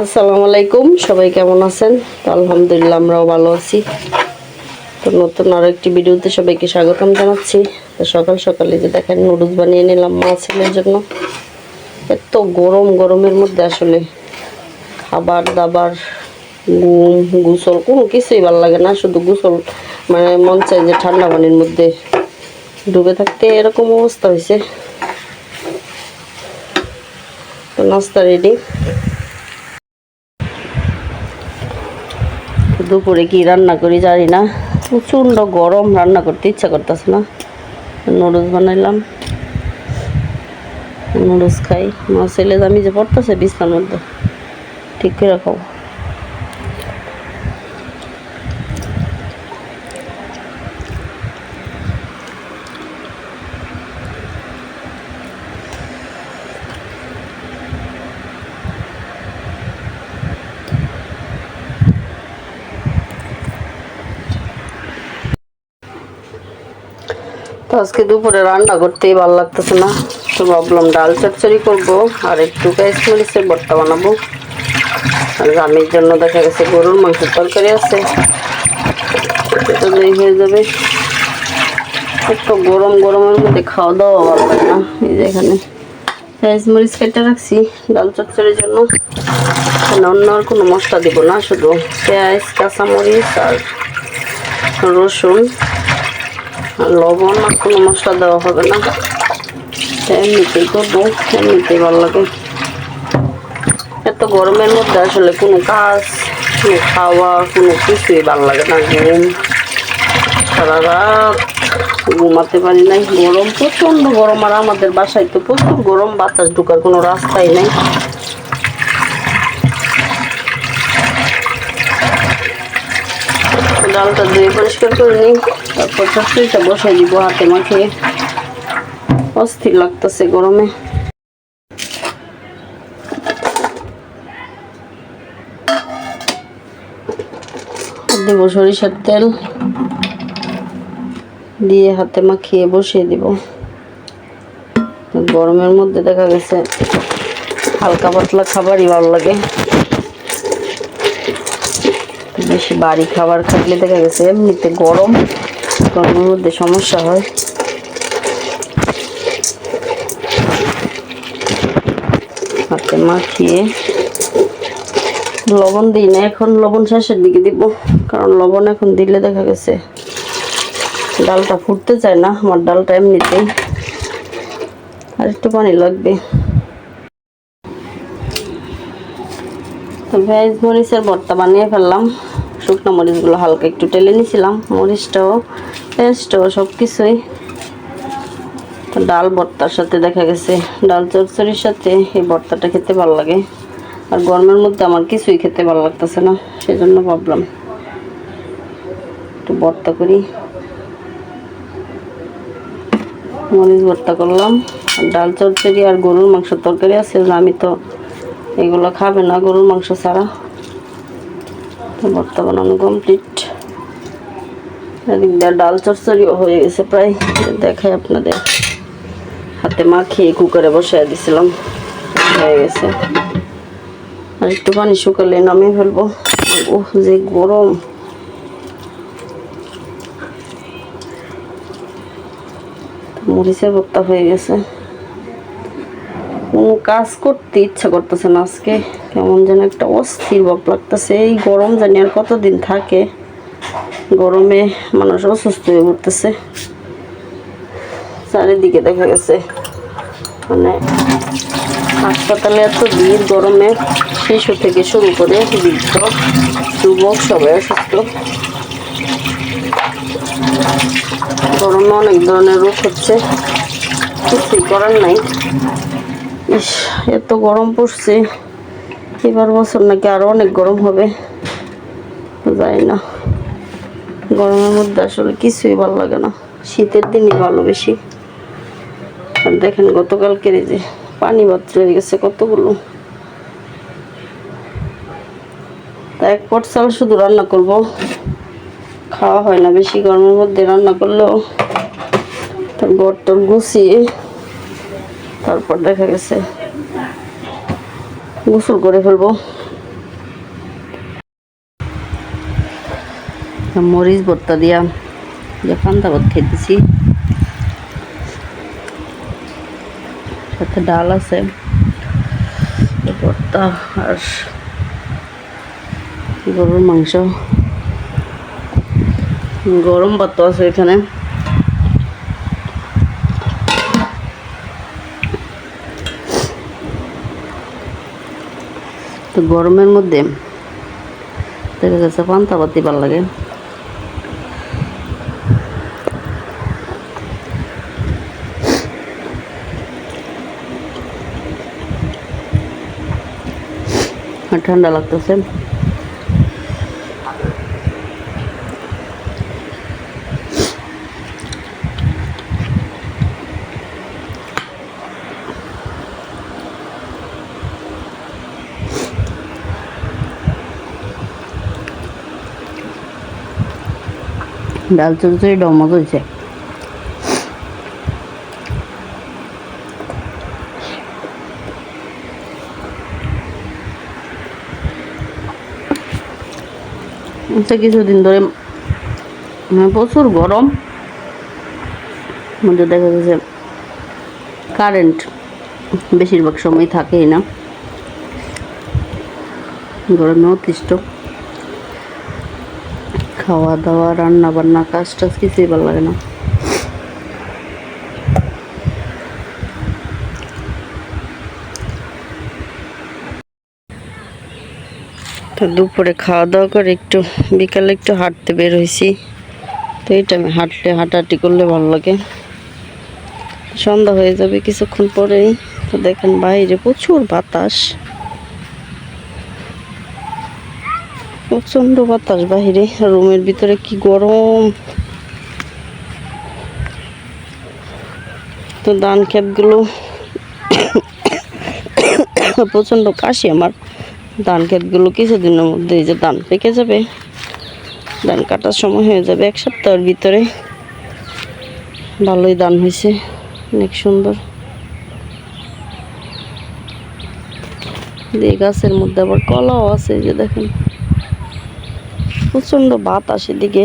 আসসালামু আলাইকুম, সবাই কেমন আছেন? তো আলহামদুলিল্লাহ আমরাও ভালো আছি। তো নতুন আরো একটি ভিডিওতে সবাইকে স্বাগতম জানাচ্ছি। তো সকাল সকালে যে দেখেন নুডলস বানিয়ে নিলাম মা ছেলের জন্য। এত গরমের মধ্যে আসলে খাবার দাবার ঘুম গোসল কোনো কিছুই ভালো লাগে না, শুধু গোসল মানে মন চায় যে ঠান্ডা পানির মধ্যে ডুবে থাকতে, এরকম অবস্থা হয়েছে। তো নাস্তা রেডি। দুপুরে কি রান্না করি জানি না, প্রচণ্ড গরম, রান্না করতে ইচ্ছা করতেছে না। নুডলস বানাইলাম, নুডলস খাই। মা ছেলে আমি যে পড়তেছে বিছনার মধ্যে, ঠিক করে খাও। তো আজকে দুপুরে রান্না করতেই ভালো লাগতেছে না, তো ভাবলাম ডাল চচ্চড়ি করবো আর একটু কাঁচমরিচের ভর্তা বানাবো। আর আমির জন্য দেখা গেছে গরুর মাংসের তরকারি আছে, এটা দিয়ে হয়ে যাবে। একটু গরমের মধ্যে খাওয়া দাওয়া ভালো লাগে না। এই যে এখানে কাঁচমরিচ কেটে রাখছি ডাল চচ্চড়ির জন্য। অন্য আর কোনো মশলা দিব না, শুধু পেঁয়াজ কাঁচামরিচ আর রসুন আর লবণ, আর কোনো মশলা দেওয়া হবে না। এমনিতেই করবো, এমনিতেই ভালো লাগে। এত গরমের মধ্যে আসলে কোনো কাজ, কোনো খাওয়া, কোনো কিছুই ভালো লাগে না। ঘুম, সারা রাত ঘুমাতে পারি নাই, গরম, প্রচণ্ড গরম। আর আমাদের বাসায় তো প্রচুর গরম, বাতাস ঢোকার কোনো রাস্তাই নেই। ডালটা ধুয়ে পরিষ্কার করে নিই, তারপর চচ্চড়িটা বসাই দিব হাতে মাখিয়ে। অস্থির লাগতেছে গরমে। দেব সরিষার তেল দিয়ে হাতে মাখিয়ে বসিয়ে দিব। গরমের মধ্যে দেখা গেছে হালকা পাতলা খাবারই ভালো লাগে, বেশি ভারী খাবার খাইলে দেখা গেছে এমনিতে গরমের মধ্যে সমস্যা হয়। হাতে মাখিয়ে লবণ দিই না এখন, লবণ শেষের দিকে দিব, কারণ লবণ এখন দিলে দেখা গেছে ডালটা ফুটতে চায় না। আমার ডালটা এমনিতেই, আর একটু পানি লাগবে। তো পেঁয়াজ মরিচের ভর্তা বানিয়ে ফেললাম। শুকনো মরিচগুলো হালকা একটু টেলে নিয়েছিলাম, মরিচটাও পেঁয়াজটাও সব কিছুই। তো ডাল ভর্তার সাথে দেখা গেছে ডাল চচ্চড়ির সাথে এই ভর্তাটা খেতে ভালো লাগে। আর গরমের মধ্যে আমার কিছুই খেতে ভালো লাগতেছে না, সেজন্য ভাবলাম একটু ভর্তা করি। মরিচ ভর্তা করলাম, ডাল চচ্চড়ি আর গরুর মাংস তরকারি আছে। আমি তো এগুলো খাবে না গরুর মাংস ছাড়া। তো ভর্তা বানানো কমপ্লিট। এদিক দিয়ে ডাল চচ্চড়িও হয়ে গেছে প্রায়, দেখাই আপনাদের। হাতে মাখিয়ে কুকারে বসাই দিছিলাম, হয়ে গেছে। আর একটু পানি শুকালে নামিয়ে ফেলবো। ওহ যে গরম! মরিচের ভর্তা হয়ে গেছে। কোনো কাজ করতে ইচ্ছা করতেছে না আজকে, কেমন যেন একটা অস্থির ভাব লাগতেছে। এই গরম জানি আর কতদিন থাকে, গরমে মানুষ অসুস্থ হয়ে পড়তেছে। চারিদিকে দেখা গেছে মানে হাসপাতালে এত ভিড়, গরমে শিশু থেকে শুরু করে বৃদ্ধ যুবক সবাই অসুস্থ। গরমে অনেক ধরনের রোগ হচ্ছে, কিছুই করার নাই। ইস, এত গরম পড়ছে, এবার বছর নাকি আরো অনেক গরম হবে, জানি না। গরমের মধ্যে আসলে কিছুই ভালো লাগে না, শীতের দিনই ভালো বেশি। আর দেখেন গতকালকের যে পানি পাত্র হয়ে গেছে কতগুলো। তা এক পট চাল শুধু রান্না করব, খাওয়া হয় না বেশি গরমের মধ্যে। রান্না করলেও তার ঘরটা গুছিয়ে তারপর দেখা গেছে গোসল করে ফেলবো। মরিচ ভর্তা দিয়া যে পান্তা ভাত খেতেছি, সাথে ডাল আছে, ভর্তা আর গরুর মাংস, গরম ভাত আছে এখানে। তো গরমের মধ্যে দেখা গেছে পান্তা ভাতই ভালো লাগে। আর ঠান্ডা লাগতেছে। ডাল চচ্চড়ি মজা হয়েছে। কিছুদিন ধরে প্রচুর গরম, মধ্যে দেখা যাচ্ছে কারেন্ট বেশিরভাগ সময় থাকেই না, গরমে অতিষ্ঠ। খাওয়া দাওয়া রান্না বান্না কাজ টাজ কিছুই ভালো লাগে না। তো দুপুরে খাওয়া দাওয়া করে একটু বিকালে একটু হাঁটতে বের হয়েছি। তো এই টাইমে হাঁটাহাঁটি করলে ভালো লাগে। সন্ধ্যা হয়ে যাবে কিছুক্ষণ পরেই। তো দেখেন বাইরে প্রচুর বাতাস, প্রচন্ড বাতাস বাহিরে। রুমের ভিতরে কি গরম। তো ধান ক্ষেতগুলো প্রচন্ড কাশি আমার। ধান ক্ষেতগুলো কিছুদিনের মধ্যে এই যে ধান পেকে যাবে, ধান কাটার সময় হয়ে যাবে। 1 সপ্তাহের ভিতরে ভালোই ধান হয়েছে, অনেক সুন্দর। এই গাছের মধ্যে আবার কলাও আছে, যে দেখেন প্রচন্ড বাতাস, এদিকে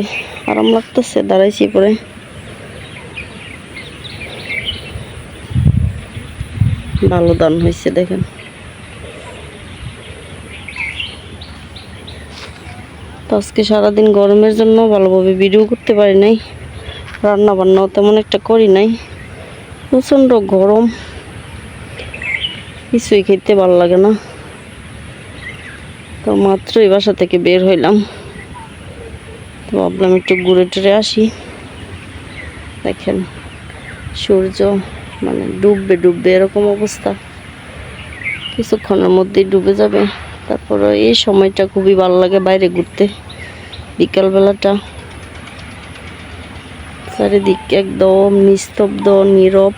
আরাম লাগতেছে। দাঁড়াইছি পরে ভালো ধান হয়েছে দেখেন। তো আজকে সারাদিন গরমের জন্য ভালোভাবে ভিডিও করতে পারি নাই, রান্না বান্নাও তেমন একটা করি নাই। প্রচন্ড গরম, কিছুই খেতে ভালো লাগে না। তো মাত্রই বাসা থেকে বের হইলাম, তো ভাবলাম একটু ঘুরে টুরে আসি। দেখেন সূর্য মানে ডুববে এরকম অবস্থা, কিছুক্ষণের মধ্যেই ডুবে যাবে। তারপরে এই সময়টা খুবই ভালো লাগে বাইরে ঘুরতে, বিকালবেলাটা। চারিদিক একদম নিস্তব্ধ নীরব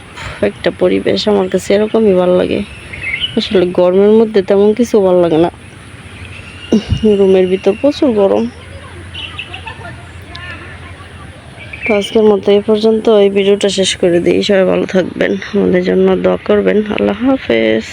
একটা পরিবেশ, আমার কাছে এরকমই ভালো লাগে। আসলে গরমের মধ্যে তেমন কিছু ভালো লাগে না, রুমের ভিতর প্রচুর গরম। তো আজকের মতো এই পর্যন্ত, এই ভিডিওটা শেষ করে দিই। সবাই ভালো থাকবেন, আমাদের জন্য দোয়া করবেন। আল্লাহ হাফেজ।